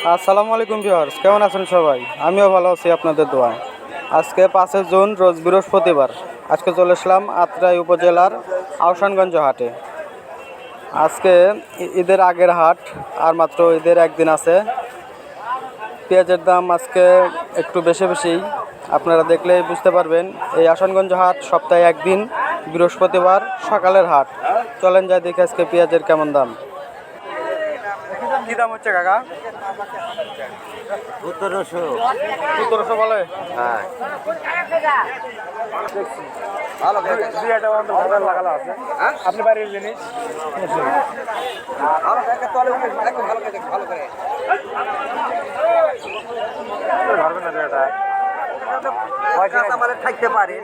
আসসালামু আলাইকুম ভিউয়ার্স, কেমন আছেন সবাই? আমিও ভালো আছি আপনাদের দোয়ায়। আজকে 5 জুন রোজ বৃহস্পতিবার। আজকে চলে আসলাম আত্রাই উপজেলার আহসানগঞ্জ হাটে। আজকে ঈদের আগের হাট, আর মাত্র ঈদের একদিন আছে। পেঁয়াজের দাম আজকে একটু বেশি বেশি, আপনারা দেখলেই বুঝতে পারবেন। এই আহসানগঞ্জ হাট সপ্তাহে একদিন, বৃহস্পতিবার সকালের হাট। চলেন যাই দেখে আজকে পেঁয়াজের কেমন দাম। কি দাম হচ্ছে কাকা? 1700। 1700 বলে? হ্যাঁ, আপনি বাড়ির জিনিস থাকতে পারে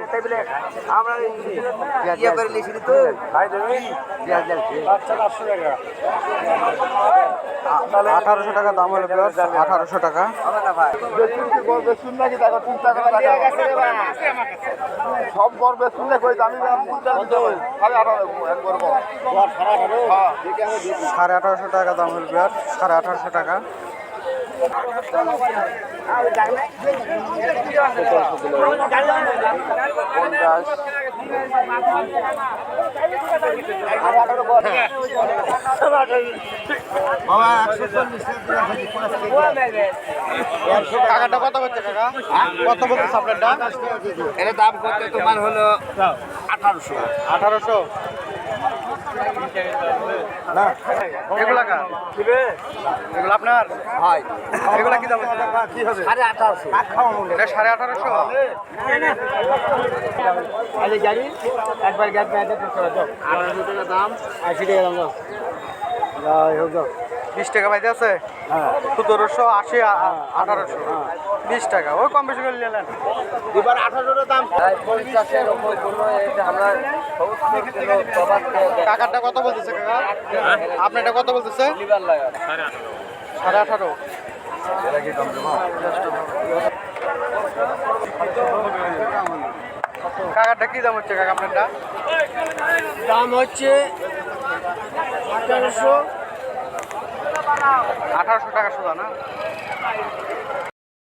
আমরা ইয়ে করে লিখি তো 1800 টাকা দাম হলো, 1800 টাকা। সব গর্বে শুনে কই আমি 1850 টাকা দাম হলো, 1850 টাকা। কাকাটা কত বলছে কাকা? কত বলছে আপনারটা? এর দাম কত তোমার হলো 1800। 1800। এগুলা কার? এগুলো আপনার? হয় এগুলা কি দাম? কি হবে? 1850। এটা 1850। একবার গ্যাস 1800 টাকা দাম। 80 টাকা দাম দাও। 20 টাকা পাইতে আছে? 1780, 1800, 20 টাকা। ওই কম বেশি করে নিলেন। এবার 1800 টাকা দাম। 50 এর উপর কোনো এটা আমরা কাকারটা কত বলতেছে কাকা? আপনারটা কত বলতেছে? লিভার লাগা 18.5। কাকারটা কি দাম হচ্ছে কাকা আপনারটা? দাম হচ্ছে 1800। 1800 টাকা সোজা না?